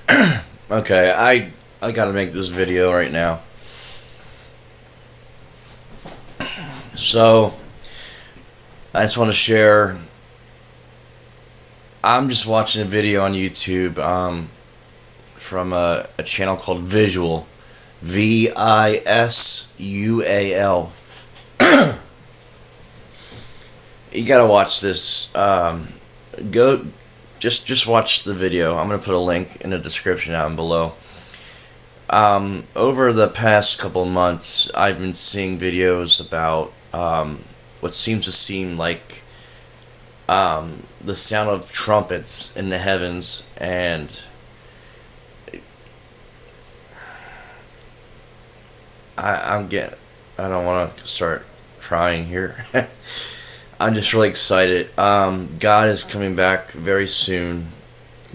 Okay, I gotta make this video right now. So, I just want to share. I'm just watching a video on YouTube from a channel called Visual. VISUAL. You gotta watch this. Go, just watch the video. I'm gonna put a link in the description down below. Over the past couple months, I've been seeing videos about what seems to seem like the sound of trumpets in the heavens, and I don't want to start crying here. I'm just really excited. God is coming back very soon.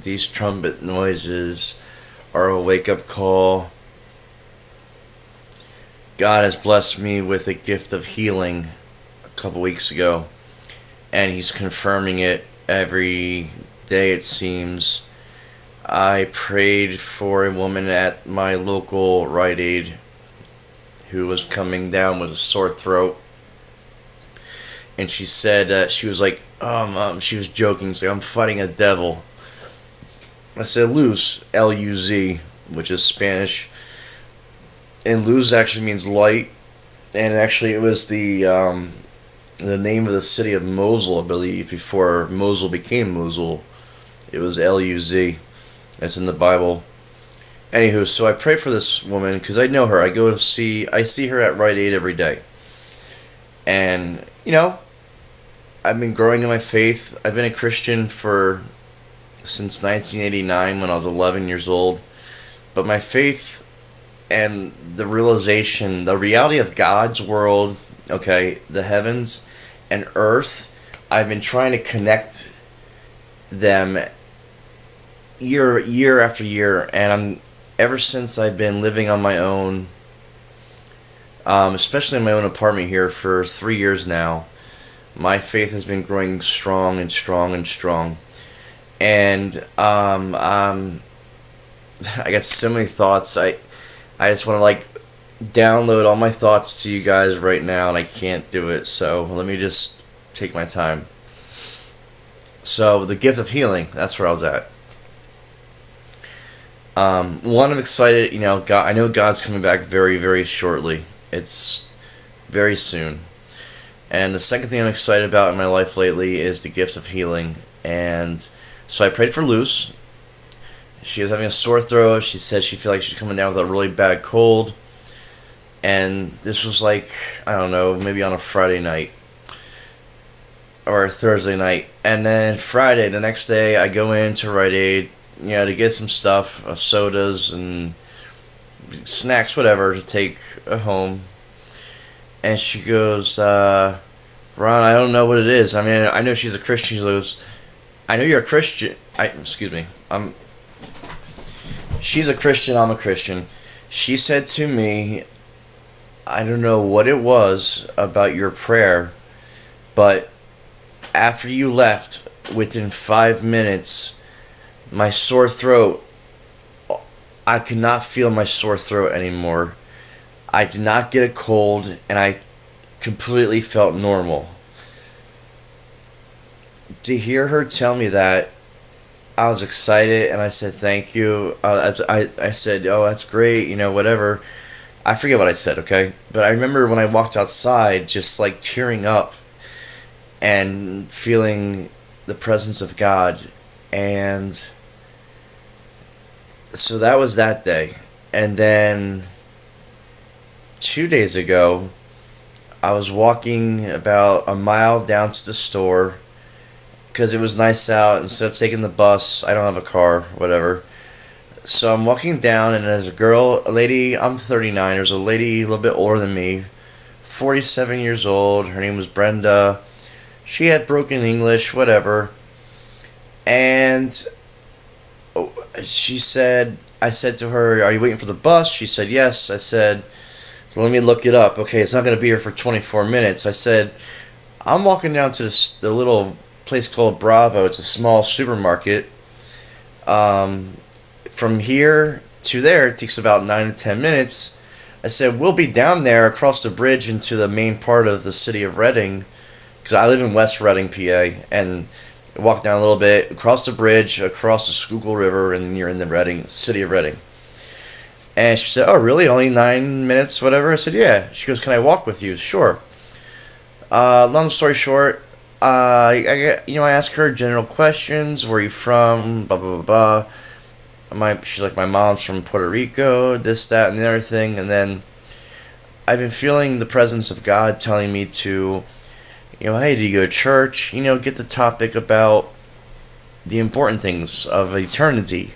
These trumpet noises are a wake-up call. God has blessed me with a gift of healing a couple weeks ago, and He's confirming it every day, it seems. I prayed for a woman at my local Rite Aid who was coming down with a sore throat, and she said she was like, "Oh, Mom," she was joking, she's like, "I'm fighting a devil." I said, "Luz," L-U-Z, which is Spanish, and Luz actually means light, and actually it was the name of the city of Mosul, I believe, before Mosul became Mosul. It was L-U-Z. That's in the Bible. Anywho, so I pray for this woman because I know her. I see her at Rite Aid every day. And, you know, I've been growing in my faith. I've been a Christian since 1989 when I was 11 years old. But my faith and the realization, the reality of God's world, okay, the heavens and earth, I've been trying to connect them year after year, and ever since I've been living on my own, especially in my own apartment here for 3 years now, my faith has been growing strong and strong and strong. And I got so many thoughts. I just want to like download all my thoughts to you guys right now, and I can't do it, so let me just take my time. So the gift of healing, that's where I was at. One, I'm excited, you know, God, I know God's coming back very, very shortly. It's very soon. And the second thing I'm excited about in my life lately is the gift of healing. And so I prayed for Luz. She was having a sore throat. She said she felt like she's coming down with a really bad cold. And this was like, I don't know, maybe on a Friday night or a Thursday night. And then Friday, the next day, I go into Rite Aid, you know, to get some stuff, sodas and snacks, whatever, to take home. And she goes, Ron, I don't know what it is. I mean, I know she's a Christian. She goes, I know you're a Christian. Excuse me. She's a Christian, I'm a Christian. She said to me, I don't know what it was about your prayer, but after you left, within 5 minutes, my sore throat, I could not feel my sore throat anymore. I did not get a cold, and I completely felt normal. To hear her tell me that, I was excited, and I said thank you. I said, oh, that's great, you know, whatever. I forget what I said, okay? But I remember when I walked outside, just like tearing up and feeling the presence of God. And so that was that day. And then 2 days ago, I was walking about a mile down to the store because it was nice out. Instead of taking the bus, I don't have a car, whatever. So I'm walking down, and there's a lady, I'm 39, there's a lady a little bit older than me, 47 years old, her name was Brenda. She had broken English, whatever. And she said, I said to her, are you waiting for the bus? She said, yes. I said, let me look it up. Okay, it's not going to be here for 24 minutes. I said, I'm walking down to the little place called Bravo. It's a small supermarket. from here to there, it takes about 9 to 10 minutes. I said, we'll be down there across the bridge into the main part of the city of Reading, because I live in West Reading, PA, and walk down a little bit, across the bridge, across the Schuylkill River, and you're in the city of Reading. And she said, oh, really? Only 9 minutes, whatever? I said, yeah. She goes, can I walk with you? Sure. Long story short, I asked her general questions. Where are you from? Blah, blah, blah, blah. She's like, my mom's from Puerto Rico, this, that, and the other thing. And then I've been feeling the presence of God telling me to, hey, do you go to church? Get the topic about the important things of eternity.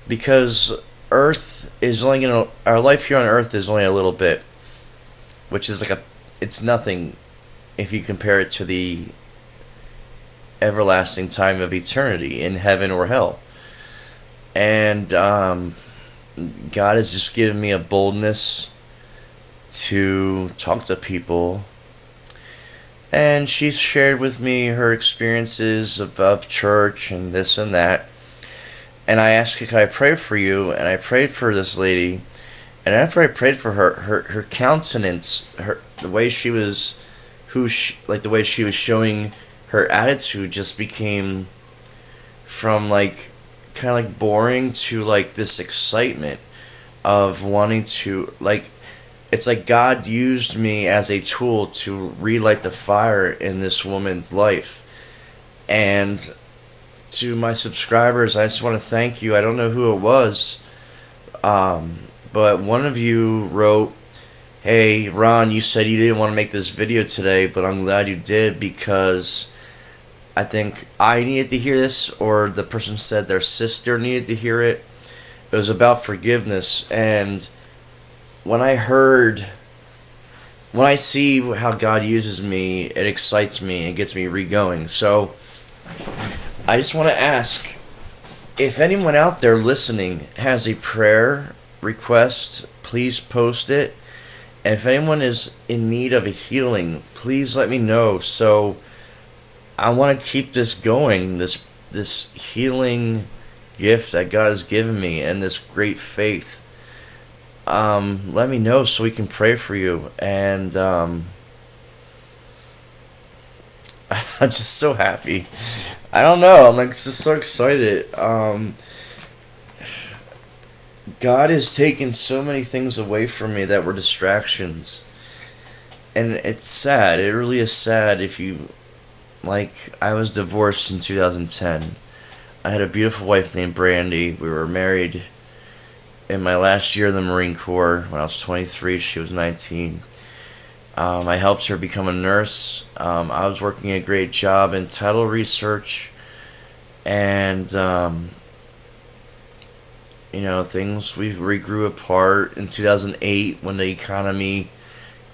Because Earth is only our life here on Earth is only a little bit, which is it's nothing if you compare it to the everlasting time of eternity in heaven or hell. And God has just given me a boldness to talk to people. And she's shared with me her experiences of church and this and that. And I asked her, can I pray for you? And I prayed for this lady. And after I prayed for her countenance, the way she was, the way she was showing her attitude just became from kind of boring to this excitement of wanting to, it's like God used me as a tool to relight the fire in this woman's life. And to my subscribers, I just want to thank you. I don't know who it was, but one of you wrote, hey, Ron, you said you didn't want to make this video today, but I'm glad you did, because I think I needed to hear this, or the person said their sister needed to hear it. It was about forgiveness, and when I see how God uses me, it excites me and gets me re-going. So I just want to ask, if anyone out there listening has a prayer request, please post it. And if anyone is in need of a healing, please let me know. So I want to keep this going, this healing gift that God has given me, and this great faith. Let me know so we can pray for you. And I'm just so happy. I don't know. I'm just so excited. God has taken so many things away from me that were distractions. And it's sad. It really is sad. I was divorced in 2010. I had a beautiful wife named Brandy. We were married in my last year in the Marine Corps. When I was 23, she was 19. I helped her become a nurse. I was working a great job in title research, and we grew apart in 2008 when the economy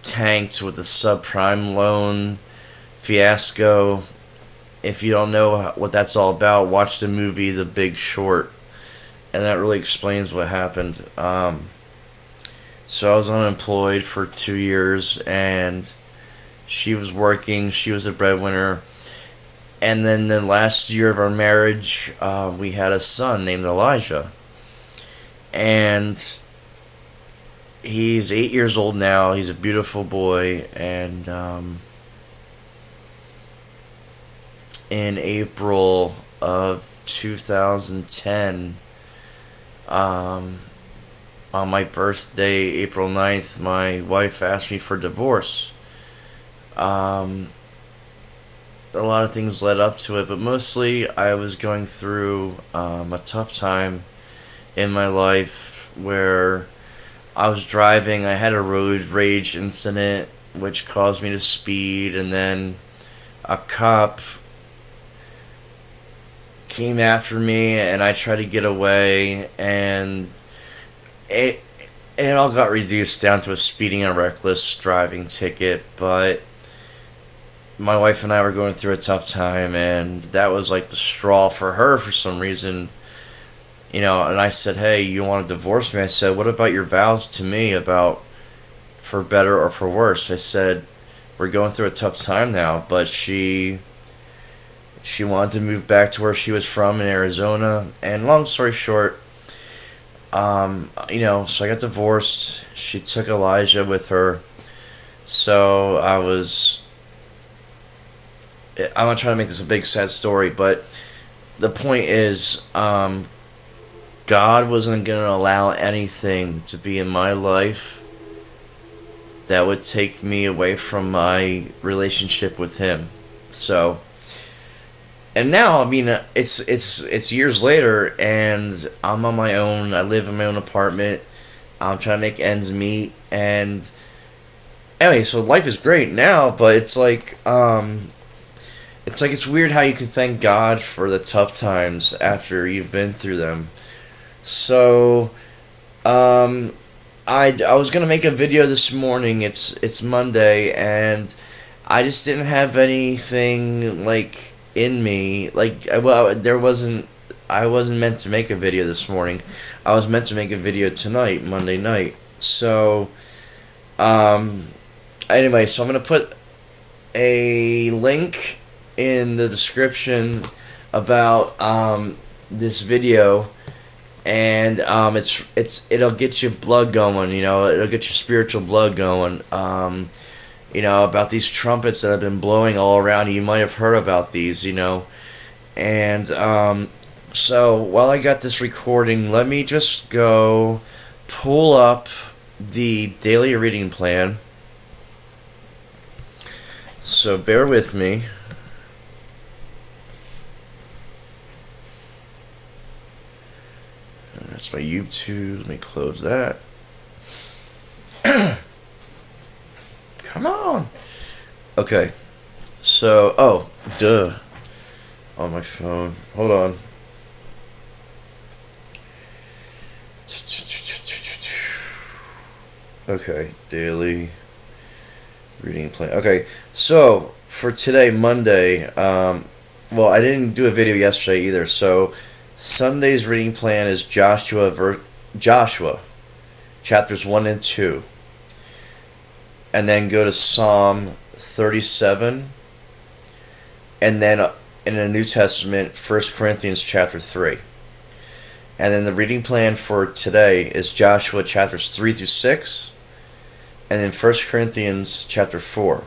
tanked with the subprime loan fiasco. If you don't know what that's all about, watch the movie The Big Short, and that really explains what happened. So I was unemployed for 2 years, and she was working. She was a breadwinner. And then the last year of our marriage, we had a son named Elijah. And he's 8 years old now. He's a beautiful boy. And in April of 2010, on my birthday, April 9th, my wife asked me for divorce. A lot of things led up to it, but mostly I was going through a tough time in my life where I was driving. I had a road rage incident which caused me to speed, and then a cop came after me and I tried to get away, and it all got reduced down to a speeding and reckless driving ticket. But my wife and I were going through a tough time, and that was like the straw for her for some reason. And I said, hey, you want to divorce me? I said, what about your vows to me about for better or for worse? I said, we're going through a tough time now, but she wanted to move back to where she was from in Arizona. And long story short, so I got divorced. She took Elijah with her. So I'm not trying to make this a big sad story, but the point is, God wasn't going to allow anything to be in my life that would take me away from my relationship with Him. So, and now, I mean, it's years later, and I'm on my own. I live in my own apartment. I'm trying to make ends meet, and anyway, so life is great now, but it's like it's weird how you can thank God for the tough times after you've been through them. So, I was gonna make a video this morning. It's Monday, and I just didn't have anything like in me. I wasn't meant to make a video this morning. I was meant to make a video tonight, Monday night. So, anyway, so I'm gonna put a link in the description about this video, and it'll get your blood going. It'll get your spiritual blood going. About these trumpets that have been blowing all around. You might have heard about these. And so while I got this recording, let me just go pull up the daily reading plan. So bear with me. That's my YouTube. Let me close that. Come on. Okay. So, on my phone. Hold on. Okay, daily reading plan. Okay, so for today, Monday, I didn't do a video yesterday either, so Sunday's reading plan is Joshua, chapters 1 and 2. And then go to Psalm 37. And then in the New Testament, 1 Corinthians chapter 3. And then the reading plan for today is Joshua chapters 3 through 6. And then 1 Corinthians chapter 4.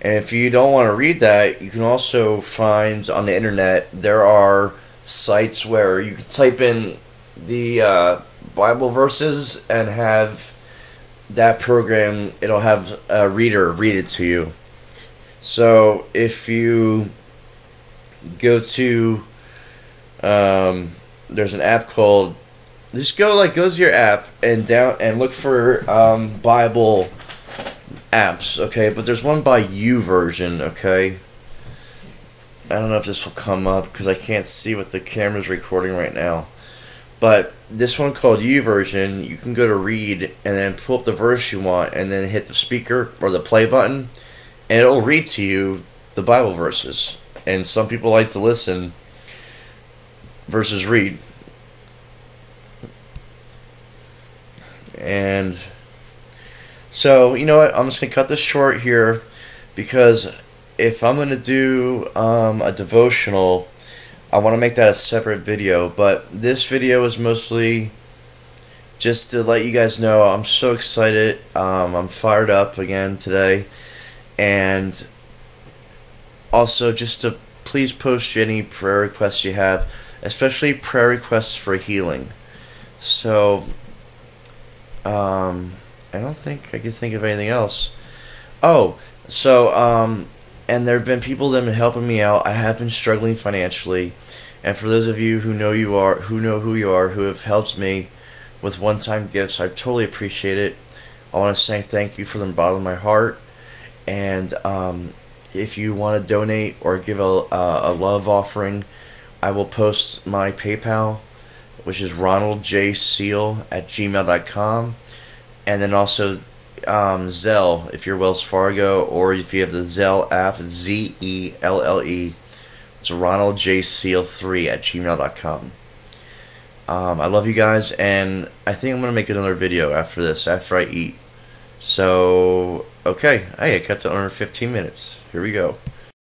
And if you don't want to read that, you can also find on the internet, there are sites where you can type in the Bible verses and have that program, it'll have a reader read it to you. So if you go to, there's an app called, just go to your app and look for Bible apps, okay? But there's one by YouVersion, okay? I don't know if this will come up because I can't see what the camera's recording right now. But this one called YouVersion, you can go to read and then pull up the verse you want and then hit the speaker or the play button, and it'll read to you the Bible verses. And some people like to listen versus read. And so, you know what? I'm just going to cut this short here because if I'm going to do a devotional, I want to make that a separate video. But this video is mostly just to let you guys know I'm so excited. I'm fired up again today. And also just to please post any prayer requests you have, especially prayer requests for healing. So, I don't think I could think of anything else. And there have been people that have been helping me out. I have been struggling financially, and for those of you who know who you are, who have helped me with one-time gifts, I totally appreciate it. I want to say thank you from the bottom of my heart. And if you want to donate or give a love offering, I will post my PayPal, which is ronaldjseal@gmail.com, and then also Zelle if you're Wells Fargo, or if you have the Zelle app, ZELLE. It's ronaldjseal3@gmail.com. I love you guys, and I think I'm gonna make another video after this, after I eat. So okay, hey, I kept it under 15 minutes. Here we go.